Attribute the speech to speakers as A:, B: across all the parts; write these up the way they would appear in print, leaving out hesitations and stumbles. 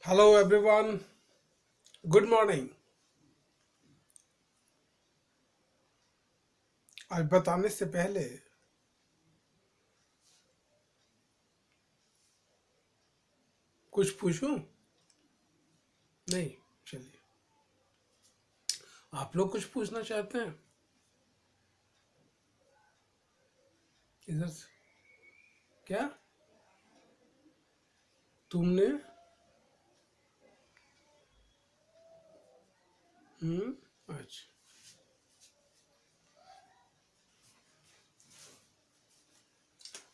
A: Hello everyone, good morning. आज बताने से पहले कुछ पूछूं? नहीं, चलिए। आप लोग कुछ पूछना चाहते हैं? इधर से। क्या? तुमने? अच्छा।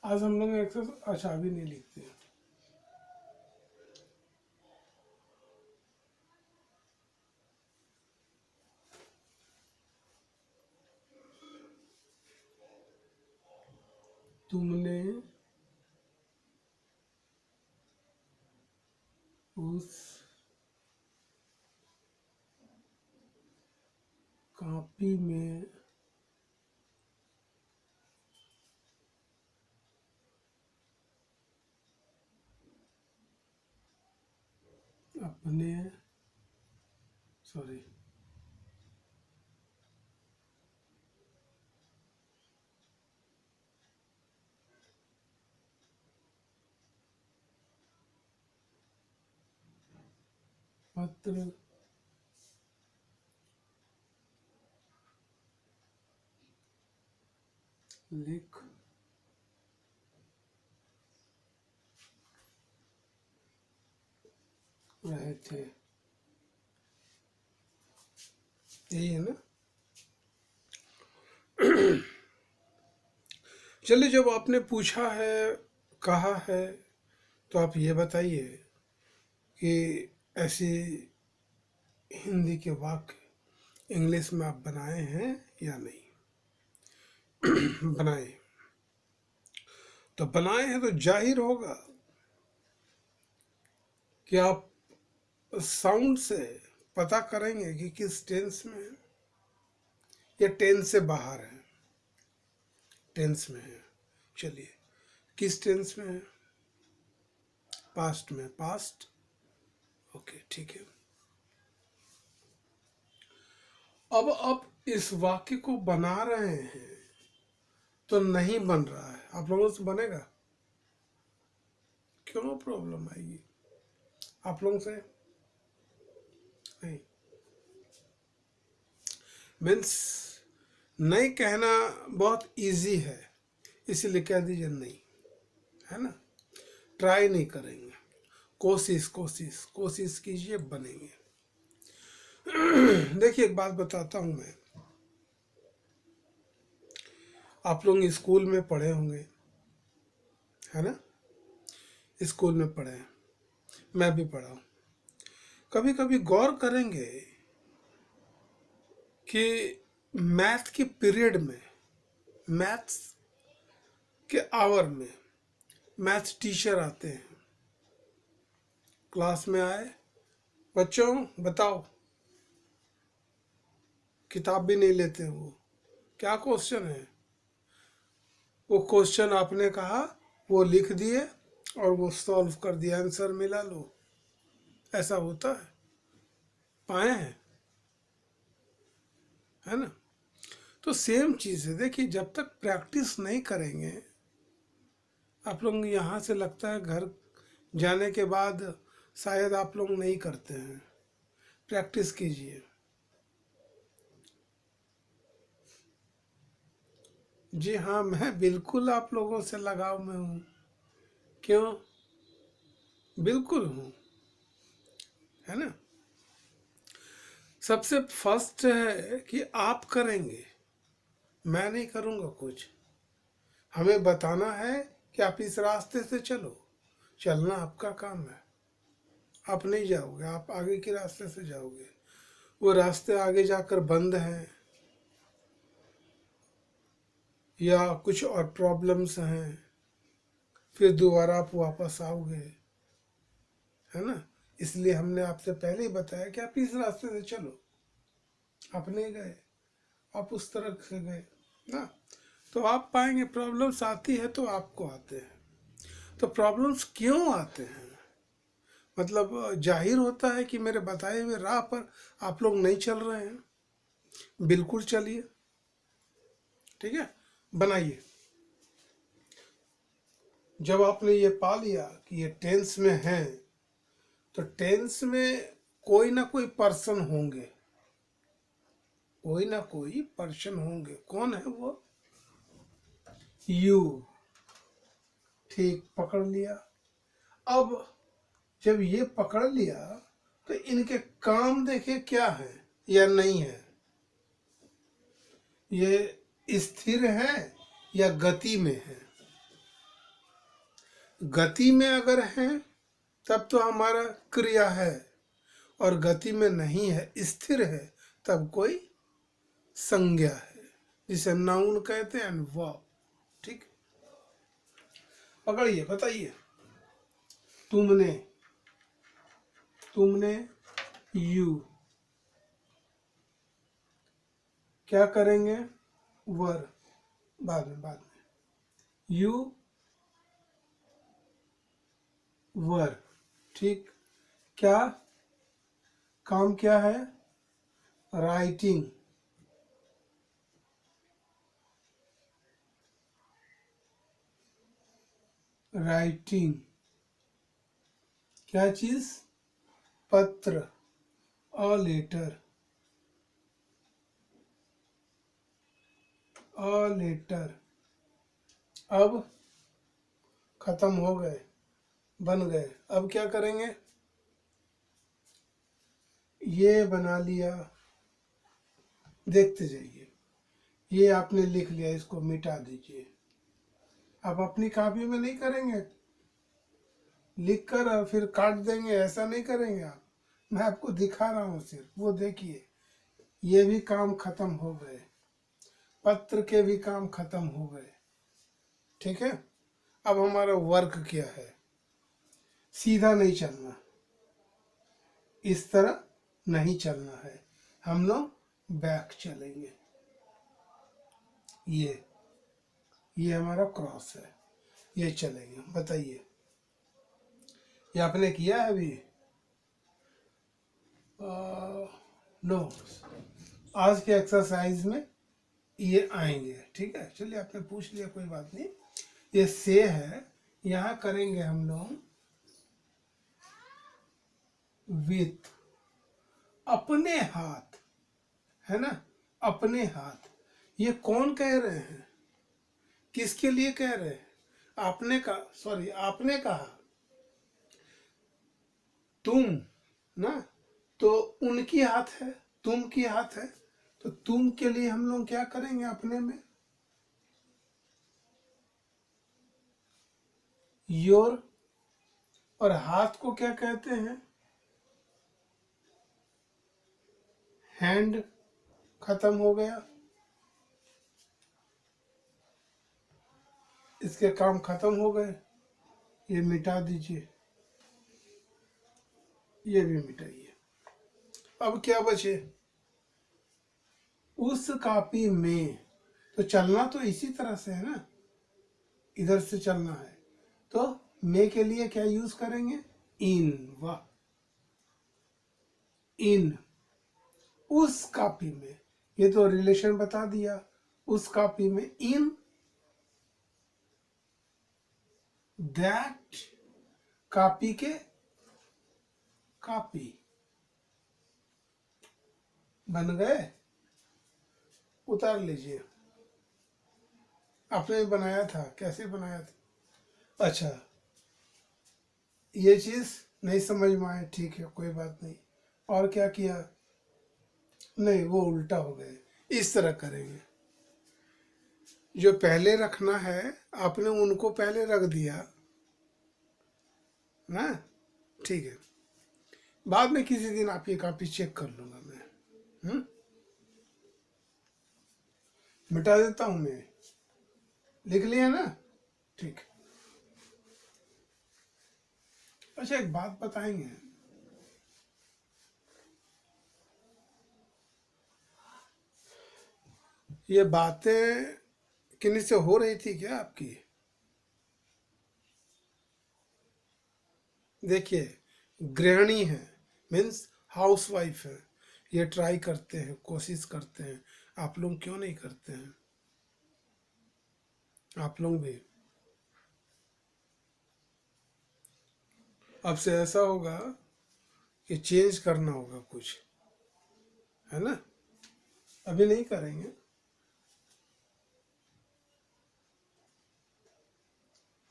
A: आज हम लोग एक्सरसाइज, अच्छा अभी नहीं लिखते हैं। तुमने उस कॉपी में अपने, सॉरी, पत्र लिख रहे थे। यही है ना? चलिए, जब आपने पूछा है, कहा है, तो आप ये बताइए कि ऐसी हिंदी के वाक्य इंग्लिश में आप बनाए हैं या नहीं? बनाए? तो बनाए हैं तो जाहिर होगा कि आप साउंड से पता करेंगे कि किस टेंस में है या टेंस से बाहर है। टेंस में है, चलिए, किस टेंस में है? पास्ट में। पास्ट, ओके, ठीक है। अब आप इस वाक्य को बना रहे हैं तो नहीं बन रहा है, आप लोगों से बनेगा? क्यों प्रॉब्लम आएगी आप लोगों से? नहीं, मीन्स नहीं कहना बहुत इजी है, इसीलिए कह दीजिए नहीं, है ना? ट्राई नहीं करेंगे, कोशिश कोशिश कोशिश कीजिए, बनेंगे। देखिए, एक बात बताता हूँ मैं। आप लोग स्कूल में पढ़े होंगे, है ना? स्कूल में पढ़े हैं, मैं भी पढ़ा हूँ। कभी कभी गौर करेंगे कि मैथ के पीरियड में, मैथ्स के आवर में मैथ्स टीचर आते हैं, क्लास में आए, बच्चों बताओ, किताब भी नहीं लेते वो, क्या क्वेश्चन है? वो क्वेश्चन आपने कहा, वो लिख दिए और वो सॉल्व कर दिया, आंसर मिला, लो। ऐसा होता है? पाए हैं? है ना? तो सेम चीज़ है। देखिए, जब तक प्रैक्टिस नहीं करेंगे, आप लोग यहाँ से लगता है घर जाने के बाद शायद आप लोग नहीं करते हैं। प्रैक्टिस कीजिए। जी हाँ, मैं बिल्कुल आप लोगों से लगाव में हूँ। क्यों? बिल्कुल हूँ, है ना? सबसे फर्स्ट है कि आप करेंगे, मैं नहीं करूँगा कुछ। हमें बताना है कि आप इस रास्ते से चलो, चलना आपका काम है। आप नहीं जाओगे, आप आगे के रास्ते से जाओगे। वो रास्ते आगे जाकर बंद हैं या कुछ और प्रॉब्लम्स हैं, फिर दोबारा आप वापस आओगे, है ना? इसलिए हमने आपसे पहले ही बताया कि आप इस रास्ते से चलो। आप नहीं गए, आप उस तरफ से गए ना, तो आप पाएंगे प्रॉब्लम्स आती है तो आपको आते हैं। तो प्रॉब्लम्स क्यों आते हैं? मतलब जाहिर होता है कि मेरे बताए हुए राह पर आप लोग नहीं चल रहे हैं। बिल्कुल चलिए, ठीक है, बनाइए। जब आपने ये पा लिया कि ये टेंस में है, तो टेंस में कोई ना कोई पर्सन होंगे, कोई ना कोई पर्सन होंगे। कौन है वो? यू। ठीक पकड़ लिया। अब जब ये पकड़ लिया तो इनके काम देखे क्या है या नहीं है। ये स्थिर है या गति में है। गति में अगर है तब तो हमारा क्रिया है, और गति में नहीं है, स्थिर है, तब कोई संज्ञा है, जिसे नाउन कहते हैं, वर्ब। ठीक, पकड़िए, बताइए। तुमने, तुमने, यू, क्या करेंगे? वर, बाद में यू वर। ठीक, क्या काम क्या है? राइटिंग। राइटिंग क्या चीज? पत्र, अ लेटर। A letter. अब खत्म हो गए, बन गए। अब क्या करेंगे? ये बना लिया, देखते जाइए। ये आपने लिख लिया, इसको मिटा दीजिए। आप अपनी कॉपी में नहीं करेंगे, लिख कर और फिर काट देंगे, ऐसा नहीं करेंगे आप। मैं आपको दिखा रहा हूँ सिर्फ, वो देखिए। ये भी काम खत्म हो गए, पत्र के भी काम खत्म हो गए। ठीक है, अब हमारा वर्क क्या है? सीधा नहीं चलना, इस तरह नहीं चलना है, हम लोग बैक चलेंगे। ये हमारा क्रॉस है, ये चलेंगे। बताइए, ये आपने किया है अभी? नो, आज के एक्सरसाइज में ये आएंगे। ठीक है, चलिए, आपने पूछ लिया, कोई बात नहीं। ये से है, यहाँ करेंगे हम लोग विथ, अपने हाथ, है ना, अपने हाथ। ये कौन कह रहे हैं? किसके लिए कह रहे हैं? आपने कहा, सॉरी, आपने कहा तुम ना, तो उनकी हाथ है, तुम की हाथ है, तो तुम के लिए हम लोग क्या करेंगे? अपने में योर, और हाथ को क्या कहते हैं? हैंड। खत्म हो गया, इसके काम खत्म हो गए। ये मिटा दीजिए, ये भी मिटाइए। अब क्या बचे? उस कॉपी में, तो चलना तो इसी तरह से है ना, इधर से चलना है, तो मे के लिए क्या यूज करेंगे? इन। वाह, इन, उस कॉपी में। ये तो रिलेशन बता दिया, उस कॉपी में, इन दैट कॉपी के कॉपी। बन गए, उतार लीजिए। आपने बनाया था, कैसे बनाया था? अच्छा, ये चीज नहीं समझ में आए, ठीक है, कोई बात नहीं। और क्या किया? नहीं, वो उल्टा हो गए। इस तरह करेंगे, जो पहले रखना है आपने उनको पहले रख दिया ना। ठीक है, बाद में किसी दिन आपकी कॉपी चेक कर लूंगा मैं। मिटा देता हूं मैं, लिख लिया ना। ठीक। अच्छा, एक बात बताएंगे? ये बातें किन्हीं से हो रही थी क्या आपकी? देखिए, गृहिणी है मीन्स हाउस वाइफ है, ये ट्राई करते हैं, कोशिश करते हैं। आप लोग क्यों नहीं करते हैं? आप लोग भी। अब से ऐसा होगा कि चेंज करना होगा कुछ, है ना? अभी नहीं करेंगे।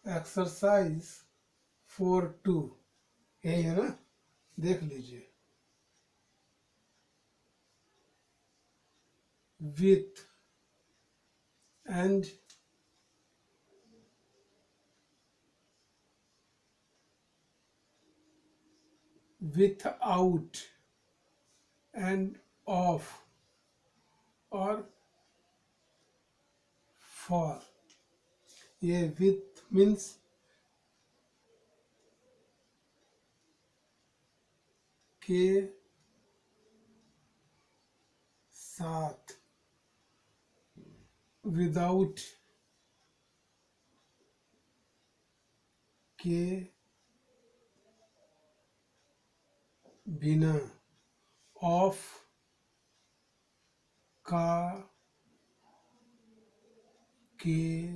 A: एक्सरसाइज 4-2 यही है ना? देख लीजिए। With and without and of और for। ये with means के साथ, without के बिना, ऑफ का के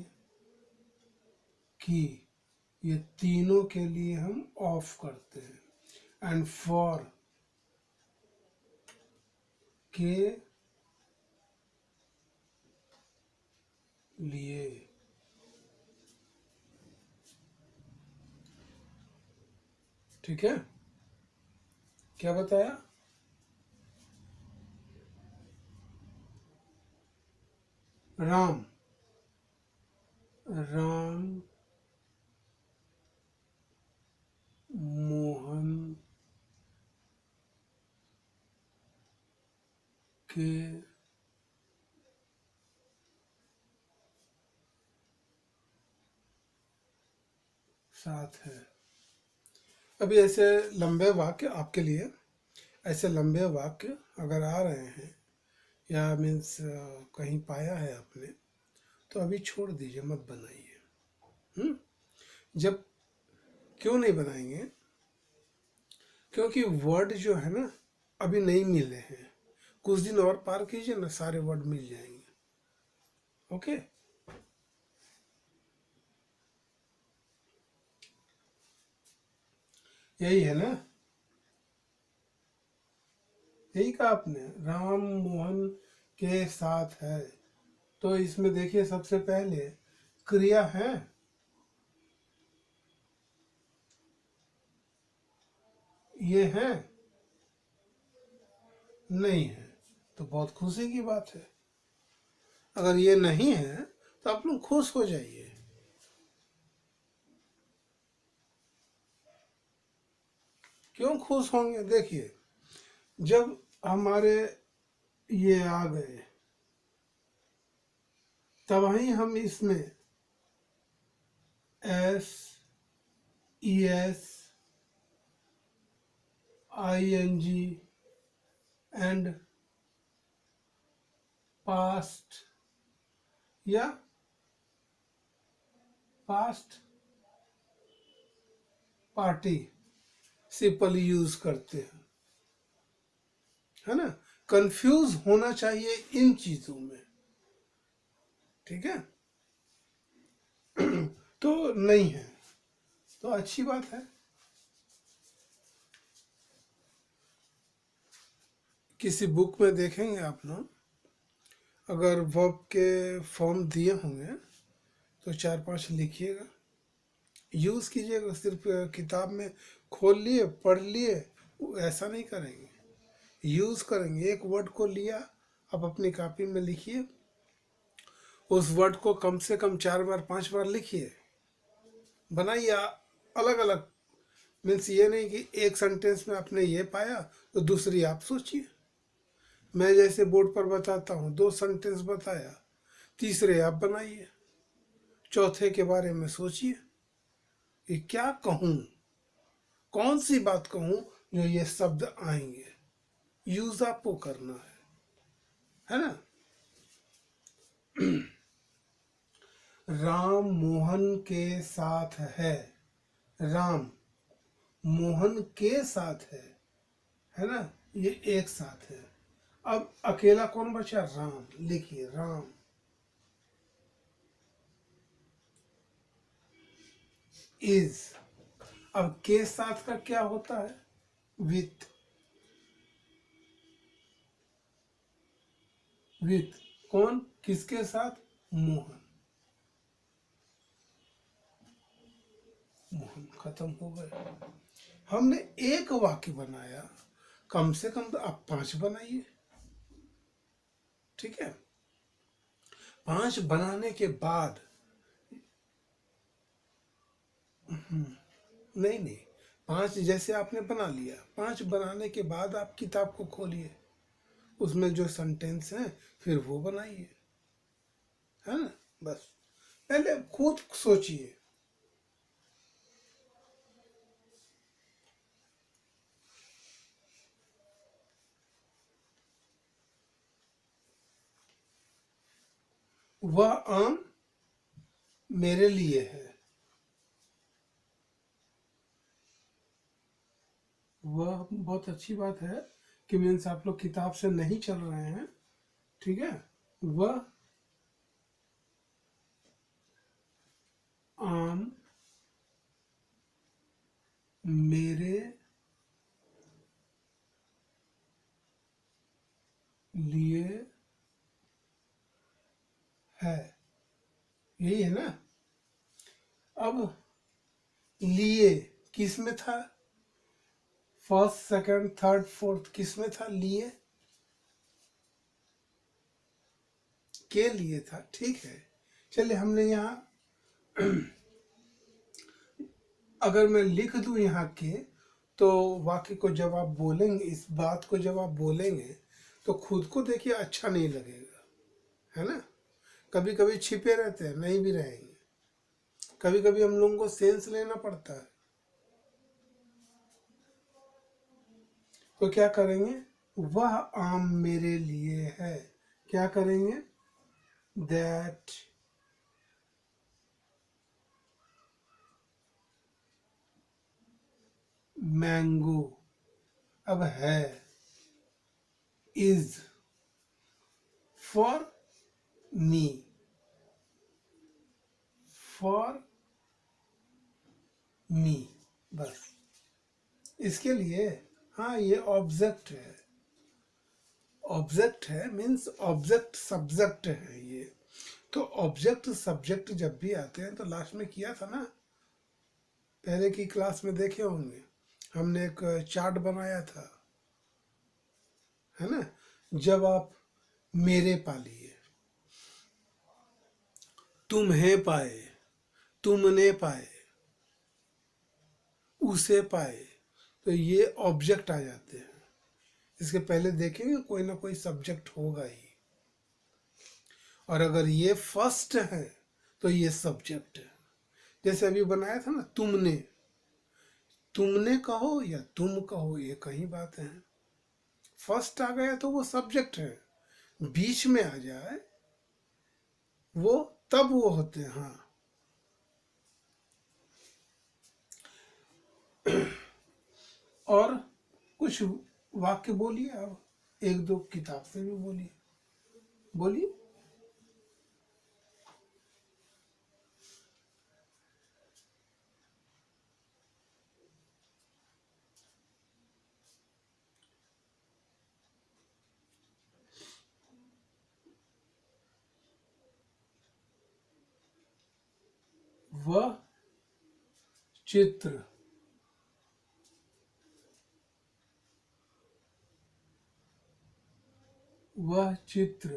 A: की, ये तीनों के लिए हम ऑफ करते हैं। एंड फॉर के लिए। ठीक है, क्या बताया? राम, राम मोहन के साथ है। अभी ऐसे लंबे वाक्य आपके लिए, ऐसे लंबे वाक्य अगर आ रहे हैं या मीन्स कहीं पाया है आपने, तो अभी छोड़ दीजिए, मत बनाइए। जब क्यों नहीं बनाएंगे? क्योंकि वर्ड जो है ना अभी नहीं मिले हैं। कुछ दिन और पार कीजिए ना, सारे वर्ड मिल जाएंगे। ओके, यही है ना? यही कहा आपने, राम मोहन के साथ है। तो इसमें देखिए सबसे पहले क्रिया है, ये है नहीं है, तो बहुत खुशी की बात है। अगर ये नहीं है तो आप लोग खुश हो जाइए। क्यों खुश होंगे? देखिए, जब हमारे ये आ गए तब ही हम इसमें S E S I N G and past या पास्ट पार्टिसिपल यूज करते हैं, है ना? कंफ्यूज होना चाहिए इन चीजों में। ठीक है? तो नहीं है तो अच्छी बात है। किसी बुक में देखेंगे आप लोग, अगर वर्ब के फॉर्म दिए होंगे तो 4-5 लिखिएगा, यूज़ कीजिएगा। सिर्फ किताब में खोल लिए पढ़ लिए, ऐसा नहीं करेंगे, यूज़ करेंगे। एक वर्ड को लिया, आप अपनी कॉपी में लिखिए, उस वर्ड को कम से कम 4-5 बार लिखिए, बनाइए अलग अलग। मीन्स ये नहीं कि एक सेंटेंस में आपने ये पाया तो दूसरी आप सोचिए। मैं जैसे बोर्ड पर बताता हूँ, 2 सेंटेंस बताया, तीसरे आप बनाइए, चौथे के बारे में सोचिए कि क्या कहूँ, कौन सी बात कहूँ जो ये शब्द आएंगे। यूज आपको करना है ना? राम मोहन के साथ है। राम मोहन के साथ है ना, ये एक साथ है। अब अकेला कौन बचा? राम। लिखिए राम इज। अब के साथ का क्या होता है? विथ। विथ कौन? किसके साथ? मोहन। मोहन खत्म हो गए। हमने एक वाक्य बनाया, कम से कम तो आप 5 बनाइए। ठीक है, 5 बनाने के बाद, नहीं नहीं, 5 जैसे आपने बना लिया, 5 बनाने के बाद आप किताब को खोलिए, उसमें जो सेंटेंस है फिर वो बनाइए, है ना। बस पहले खुद सोचिए। वह आम मेरे लिए है। वह बहुत अच्छी बात है कि मीन्स आप लोग किताब से नहीं चल रहे हैं। ठीक है, वह आम मेरे लिए है, यही है ना। अब लिए किस में था? फर्स्ट, सेकंड, थर्ड, फोर्थ किस में था? लिए के लिए था। ठीक है, चलिए हमने यहाँ अगर मैं लिख दूं यहाँ के, तो वाक्य को जब आप बोलेंगे, इस बात को जब आप बोलेंगे तो खुद को देखिए अच्छा नहीं लगेगा, है ना। कभी कभी छिपे रहते हैं, नहीं भी रहेंगे। कभी कभी हम लोगों को सेंस लेना पड़ता है। तो क्या करेंगे? वह आम मेरे लिए है। क्या करेंगे? दैट मैंगो, अब है, is for me, for me, बस इसके लिए। हाँ, ये ऑब्जेक्ट है, ऑब्जेक्ट है मीन्स ऑब्जेक्ट सब्जेक्ट है ये। तो ऑब्जेक्ट सब्जेक्ट जब भी आते हैं तो लास्ट में किया था ना, पहले की क्लास में देखे होंगे, हमने एक चार्ट बनाया था, है ना। जब आप मेरे पालिए, तुम्हें पाए, तुमने पाए, उसे पाए, तो ये ऑब्जेक्ट आ जाते हैं। इसके पहले देखेंगे कोई ना कोई सब्जेक्ट होगा ही, और अगर ये फर्स्ट है तो ये सब्जेक्ट है। जैसे अभी बनाया था ना, तुमने, तुमने कहो या तुम कहो ये कहीं बात है। फर्स्ट आ गया तो वो सब्जेक्ट है, बीच में आ जाए वो तब वो होते हैं। हाँ, और कुछ वाक्य बोलिए, अब एक दो किताब से भी बोलिए, बोलिए। वह चित्र, वह चित्र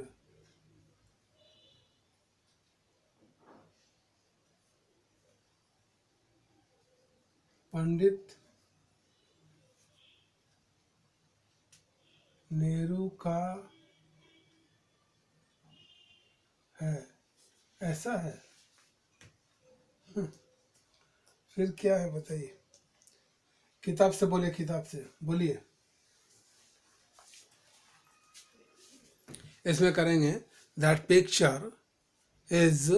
A: पंडित नेहरू का है, ऐसा है। फिर क्या है बताइए? किताब से बोलिए, किताब से बोलिए। इसमें करेंगे that picture is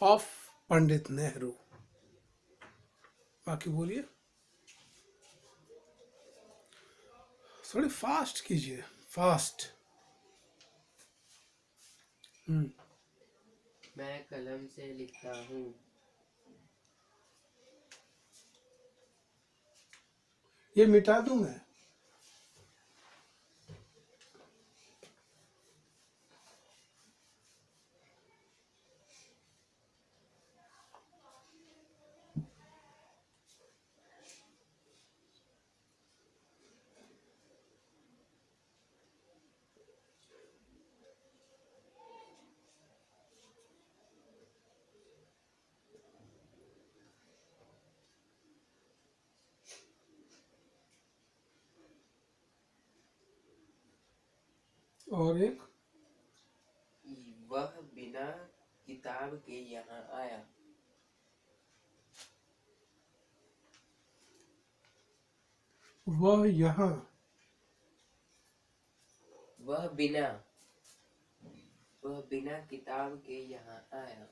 A: of Pandit Nehru. बाकी बोलिए। थोड़ी फास्ट कीजिए, फास्ट।
B: मैं कलम से लिखता हूँ।
A: ये मिटा दूं मैं? और एक,
B: वह बिना किताब के यहाँ आया।
A: वह यहाँ,
B: वह बिना किताब के यहाँ आया।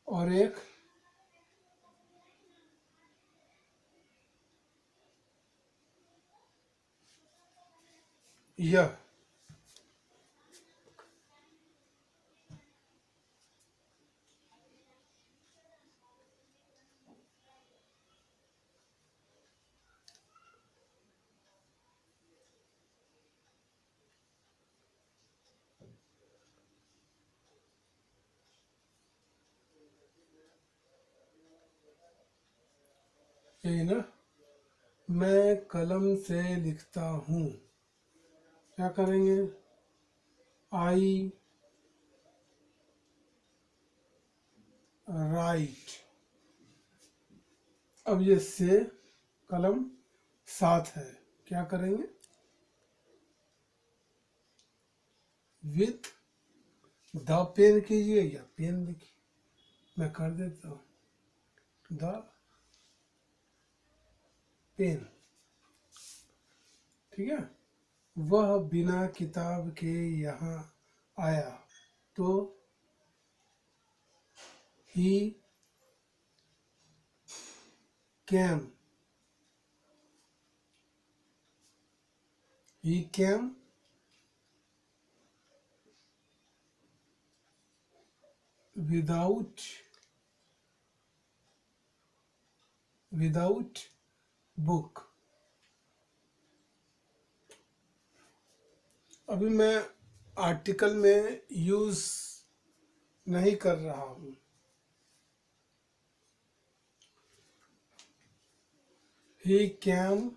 A: और एक, यह, यही ना। मैं कलम से लिखता हूँ, क्या करेंगे? आई राइट। अब ये से कलम साथ है, क्या करेंगे? विथ द पेन कीजिए या पेन लिखिए, मैं कर देता हूँ, द पेन। ठीक है। वह बिना किताब के यहाँ आया, तो ही cam, he came without book। अभी मैं आर्टिकल में यूज नहीं कर रहा हूँ। he came,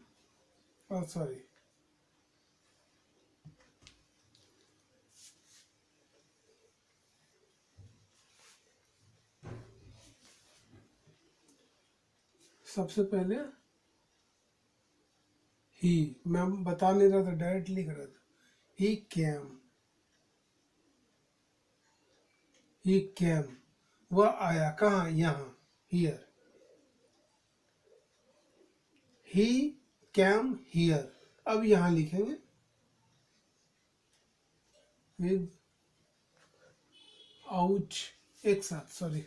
A: सॉरी, सबसे पहले ही, मैं बता नहीं रहा था, डायरेक्ट लिख रहा था। ही कैम, वह आया कहाँ? यहाँ, हियर। He cam here. अब यहाँ लिखेंगे विद आउट, एक साथ, सॉरी,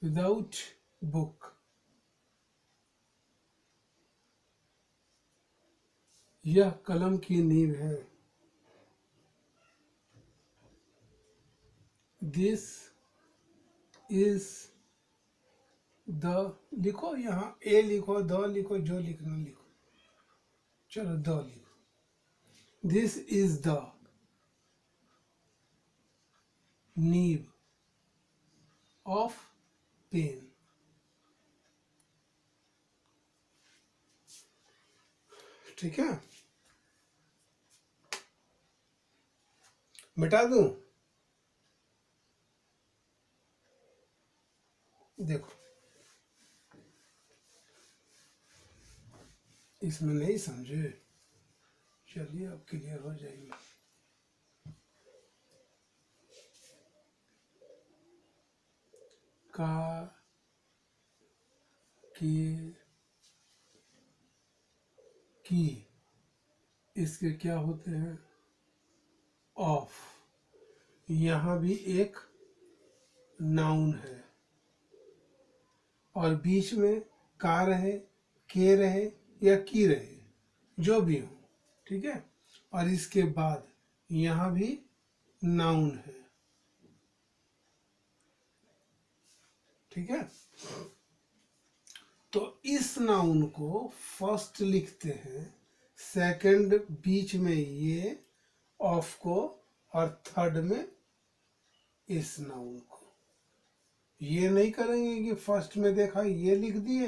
A: विदाउट बुक। यह कलम की नींव है। दिस इज द, लिखो यहाँ, ए लिखो, द लिखो, जो लिखना लिखो, चलो द लिखो। दिस इज द नीव ऑफ पेन। ठीक है, मिटा दूं? देखो, इसमें नहीं समझे, चलिए अब क्लियर हो जाएगी। का, के, की, इसके क्या होते हैं? ऑफ। यहाँ भी एक नाउन है और बीच में का रहे, के रहे या की रहे, जो भी हो, ठीक है। और इसके बाद यहाँ भी नाउन है, ठीक है। तो इस नाउन को फर्स्ट लिखते हैं, सेकंड बीच में ये ऑफ को, और थर्ड में इस नाउन को। ये नहीं करेंगे कि फर्स्ट में देखा ये लिख दिए,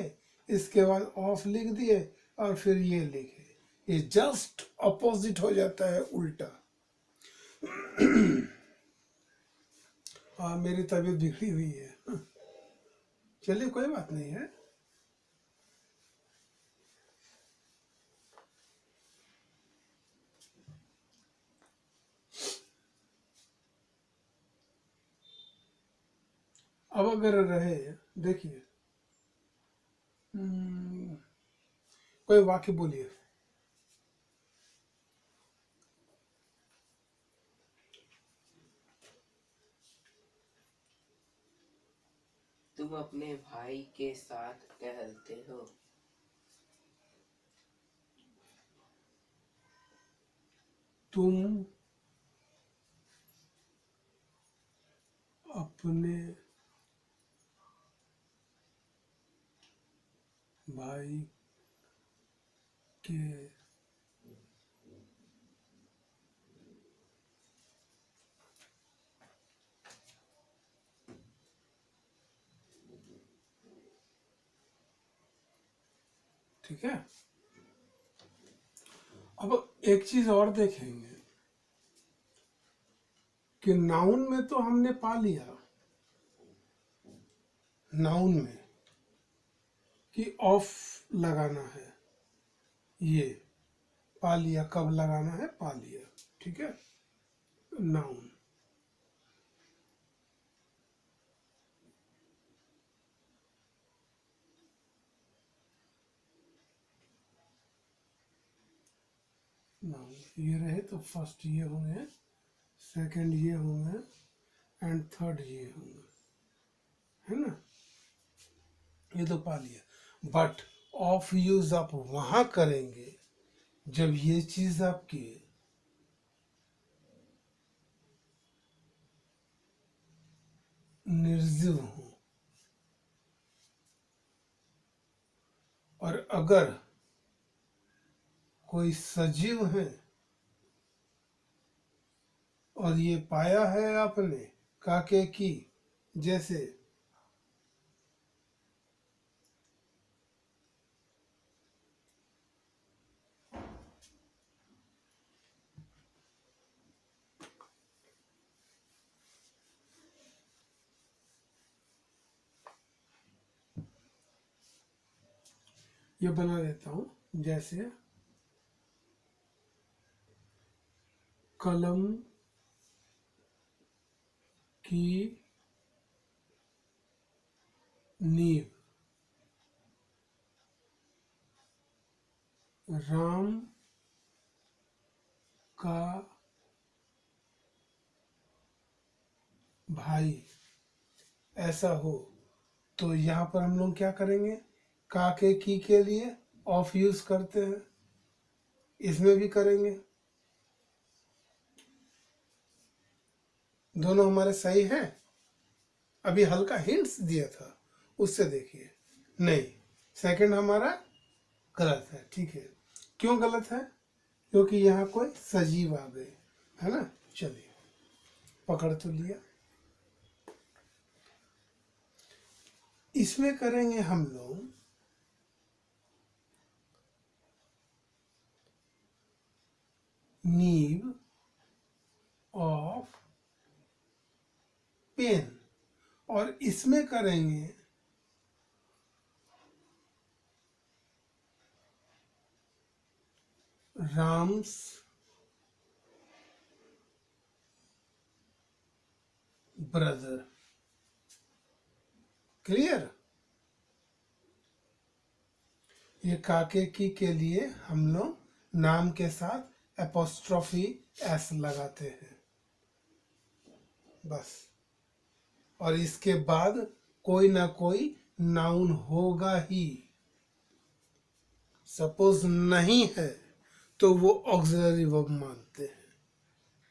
A: इसके बाद ऑफ लिख दिए और फिर ये लिखे। ये जस्ट अपोजिट हो जाता है, उल्टा। मेरी तबीयत बिगड़ी हुई है, चलिए कोई बात नहीं है। अब अगर रहे, देखिए, कोई वाक्य बोलिए।
B: तुम अपने भाई के साथ टहलते हो।
A: तुम अपने भाई के ठीक है। अब एक चीज और देखेंगे कि नाउन में तो हमने पा लिया, नाउन में कि ऑफ लगाना है, ये पा लिया। कब लगाना है? पा लिया, ठीक है। नाउन। नाउन ये रहे तो फर्स्ट ये होंगे, सेकंड ये होंगे एंड थर्ड ये होंगे, है ना। ये तो पा लिया। बट ऑफ यूज आप वहां करेंगे जब ये चीज आपकी निर्जीव हो, और अगर कोई सजीव है और ये पाया है आपने काके की, जैसे ये बना देता हूं, जैसे कलम की नींव राम का भाई, ऐसा हो तो यहाँ पर हम लोग क्या करेंगे? काके की के लिए ऑफ यूज करते हैं, इसमें भी करेंगे। दोनों हमारे सही हैं। अभी हल्का हिंट्स दिया था, उससे देखिए। नहीं, सेकंड हमारा गलत है, ठीक है। क्यों गलत है? क्योंकि यहाँ कोई सजीव आ गए, है ना। चलिए, पकड़ तो लिया। इसमें करेंगे हम लोग नीव ऑफ पेन, और इसमें करेंगे राम्स ब्रदर। क्लियर। ये काके की के लिए हम लोग नाम के साथ एपोस्ट्रोफी एस लगाते हैं बस। और इसके बाद कोई ना कोई नाउन होगा ही। सपोज नहीं है तो वो ऑक्सिलरी वर्ब मानते हैं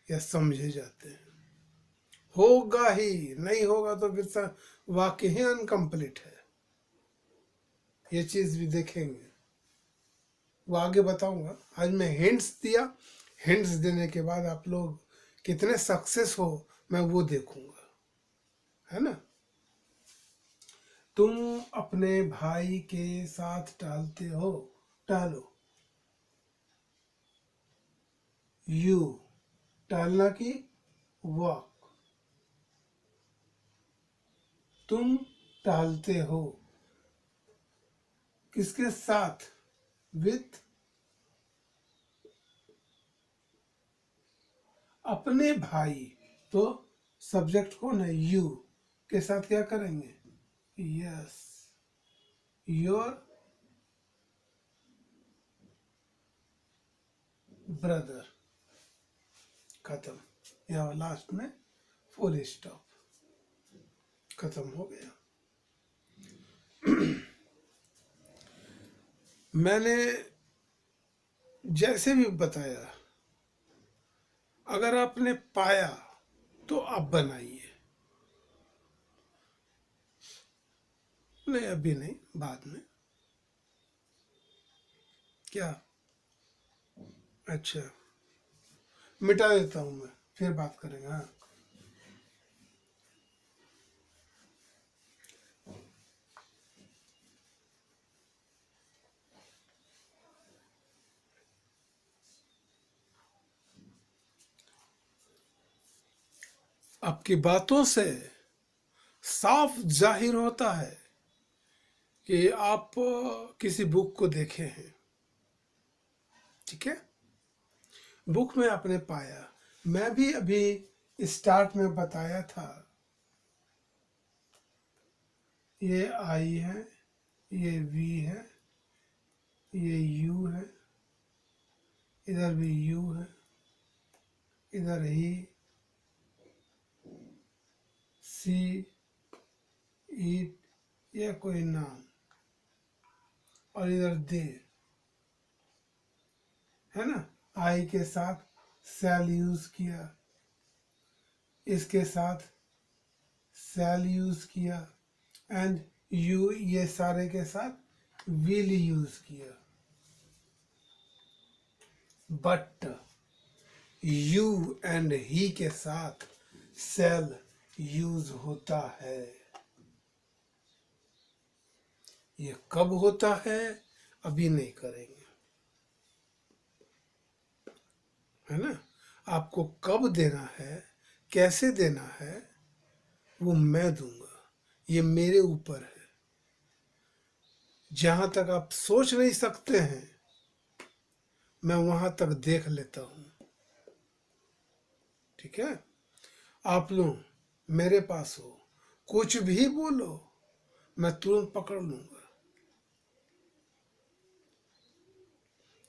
A: या समझे जाते हैं। होगा ही, नहीं होगा तो फिर वाक्य ही अनकम्प्लीट है। ये चीज भी देखेंगे, वो आगे बताऊंगा। आज मैं हिंट्स दिया, हिंट्स देने के बाद आप लोग कितने सक्सेस हो मैं वो देखूंगा, है ना। तुम अपने भाई के साथ टहलते हो, टहलो। यू, टहलना की वॉक। तुम टहलते हो किसके साथ? विथ अपने भाई। तो सब्जेक्ट कौन है? यू के साथ क्या करेंगे? Yes, your brother. खत्म। या लास्ट में फुल स्टॉप, खत्म हो गया। मैंने जैसे भी बताया, अगर आपने पाया तो आप बनाइए। नहीं अभी नहीं, बाद में। क्या? अच्छा, मिटा देता हूं मैं, फिर बात करेंगे। हाँ, आपकी बातों से साफ जाहिर होता है कि आप किसी बुक को देखे हैं। ठीक है, बुक में आपने पाया। मैं भी अभी स्टार्ट में बताया था, ये आई है, ये वी है, ये यू है, इधर भी यू है, इधर ही सी, ईट, या कोई नाम, और इधर दे, है ना। आई के साथ सेल यूज किया, इसके साथ सेल यूज किया, एंड यू, ये सारे के साथ विल यूज किया। बट यू एंड ही के साथ सेल यूज होता है। ये कब होता है अभी नहीं करेंगे, है ना। आपको कब देना है, कैसे देना है, वो मैं दूंगा। ये मेरे ऊपर है। जहां तक आप सोच नहीं सकते हैं, मैं वहां तक देख लेता हूं। ठीक है, आप लोग मेरे पास हो, कुछ भी बोलो, मैं तुरंत पकड़ लूंगा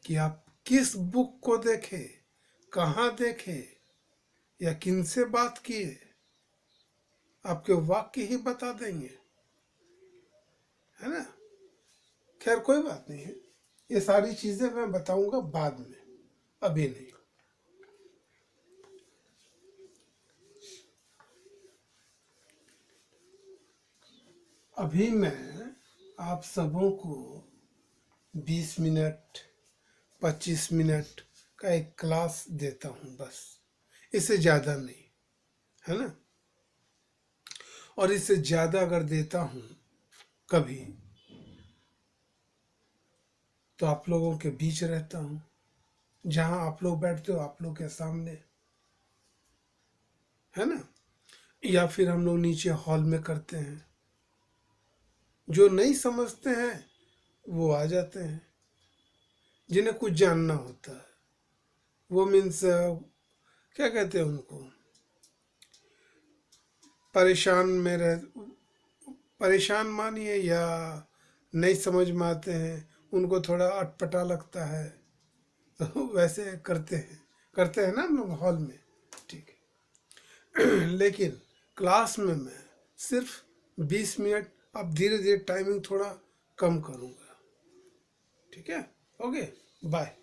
A: कि आप किस बुक को देखे, कहाँ देखे, या किन से बात किए। आपके वाक्य ही बता देंगे, है ना। खैर कोई बात नहीं है, ये सारी चीजें मैं बताऊंगा बाद में, अभी नहीं। अभी मैं आप सबों को 20 मिनट 25 मिनट का एक क्लास देता हूं बस, इससे ज़्यादा नहीं, है ना। और इससे ज़्यादा अगर देता हूं कभी, तो आप लोगों के बीच रहता हूं, जहां आप लोग बैठते हो आप लोग के सामने, है ना। या फिर हम लोग नीचे हॉल में करते हैं। जो नहीं समझते हैं वो आ जाते हैं, जिन्हें कुछ जानना होता है, वो मीन्स क्या कहते हैं उनको, परेशान में रह परेशान मानिए या नहीं समझ में आते हैं, उनको थोड़ा अटपटा लगता है, तो वैसे करते हैं ना हम लोग हॉल में, ठीक है। लेकिन क्लास में मैं सिर्फ 20 मिनट, अब धीरे धीरे टाइमिंग थोड़ा कम करूँगा, ठीक है। Okay, bye.